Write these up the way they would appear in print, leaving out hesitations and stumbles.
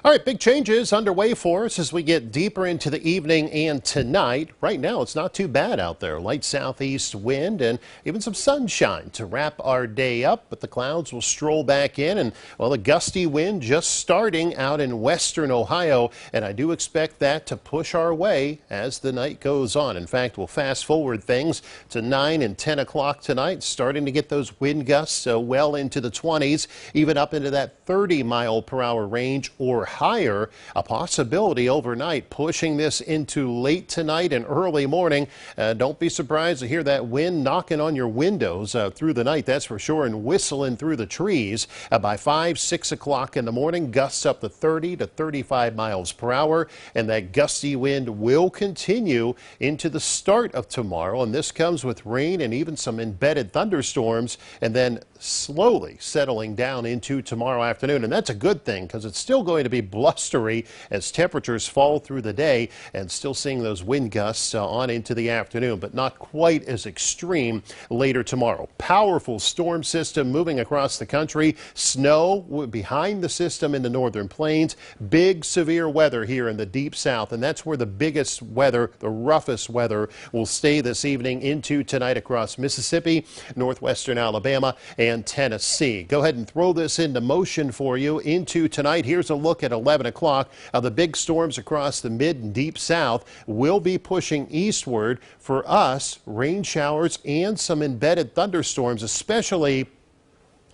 All right, big changes underway for us as we get deeper into the evening and tonight. Right now, it's not too bad out there. Light southeast wind and even some sunshine to wrap our day up, but the clouds will stroll back in and, well, the gusty wind just starting out in western Ohio, and I do expect that to push our way as the night goes on. In fact, we'll fast forward things to 9 and 10 o'clock tonight, starting to get those wind gusts well into the 20s, even up into that 30-mile-per-hour range or higher, a possibility overnight, pushing this into late tonight and early morning. Don't be surprised to hear that wind knocking on your windows through the night, that's for sure, and whistling through the trees. By 5, 6 o'clock in the morning, gusts up to 30 to 35 miles per hour, and that gusty wind will continue into the start of tomorrow, and this comes with rain and even some embedded thunderstorms, and then slowly settling down into tomorrow afternoon. And that's a good thing because it's still going to be blustery as temperatures fall through the day, and still seeing those wind gusts on into the afternoon, but not quite as extreme later tomorrow. Powerful storm system moving across the country. Snow behind the system in the northern plains. Big severe weather here in the deep south, and that's where the biggest weather, the roughest weather, will stay this evening into tonight across Mississippi, northwestern Alabama, and Tennessee. Go ahead and throw this into motion for you into tonight. Here's a look at 11 o'clock. The big storms across the mid and deep south will be pushing eastward. For us, rain showers and some embedded thunderstorms, especially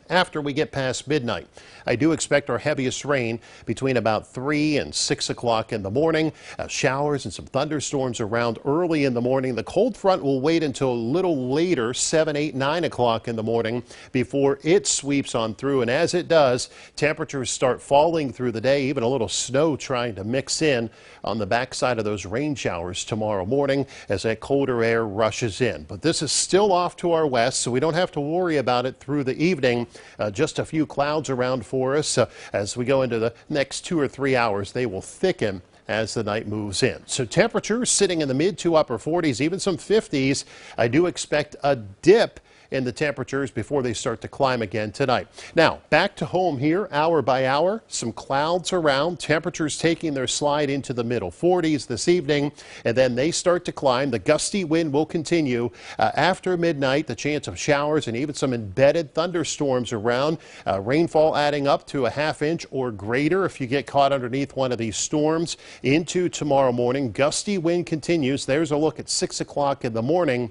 after we get past midnight. I do expect our heaviest rain between about 3 and 6 o'clock in the morning. Showers and some thunderstorms around early in the morning. The cold front will wait until a little later, 7, 8, 9 o'clock in the morning before it sweeps on through. And as it does, temperatures start falling through the day, even a little snow trying to mix in on the backside of those rain showers tomorrow morning as that colder air rushes in. But this is still off to our west, so we don't have to worry about it through the evening. Just a few clouds around for us. As we go into the next 2 or 3 hours, they will thicken as the night moves in. So temperatures sitting in the mid to upper 40s, even some 50s. I do expect a dip in the temperatures before they start to climb again tonight. Now, back to home here, hour by hour. Some clouds around, temperatures taking their slide into the middle 40s this evening, and then they start to climb. The gusty wind will continue after midnight. The chance of showers and even some embedded thunderstorms around. Rainfall adding up to a ½ inch or greater if you get caught underneath one of these storms into tomorrow morning. Gusty wind continues. There's a look at 6 o'clock in the morning.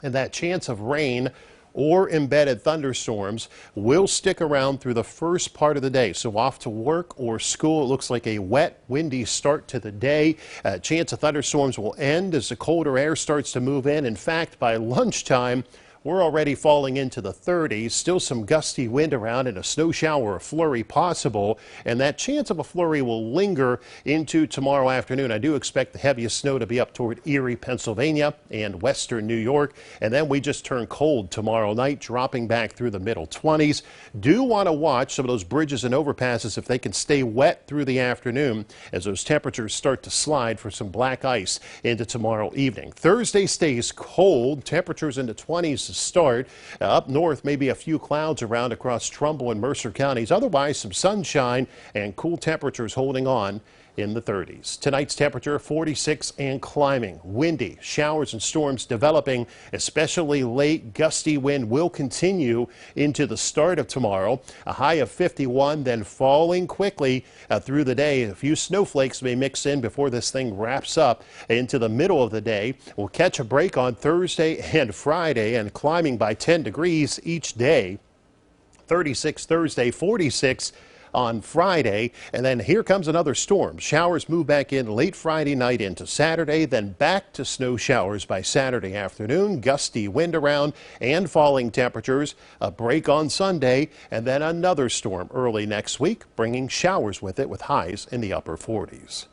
And that chance of rain or embedded thunderstorms will stick around through the first part of the day. So off to work or school, it looks like a wet, windy start to the day. Chance of thunderstorms will end as the colder air starts to move in. In fact, by lunchtime, we're already falling into the 30s. Still some gusty wind around and a snow shower or flurry possible. And that chance of a flurry will linger into tomorrow afternoon. I do expect the heaviest snow to be up toward Erie, Pennsylvania and western New York. And then we just turn cold tomorrow night, dropping back through the middle 20s. Do want to watch some of those bridges and overpasses if they can stay wet through the afternoon as those temperatures start to slide for some black ice into tomorrow evening. Thursday stays cold. Temperatures in the 20s to start. Up north, maybe a few clouds around across Trumbull and Mercer counties. Otherwise, some sunshine and cool temperatures holding on in the 30s. Tonight's temperature 46 and climbing. Windy, showers and storms developing, especially late. Gusty wind will continue into the start of tomorrow. A high of 51, then falling quickly through the day. A few snowflakes may mix in before this thing wraps up into the middle of the day. We'll catch a break on Thursday and Friday and climbing by 10 degrees each day. 36 Thursday, 46 on Friday, and then here comes another storm. Showers move back in late Friday night into Saturday, then back to snow showers by Saturday afternoon. Gusty wind around and falling temperatures. A break on Sunday, and then another storm early next week, bringing showers with it with highs in the upper 40s.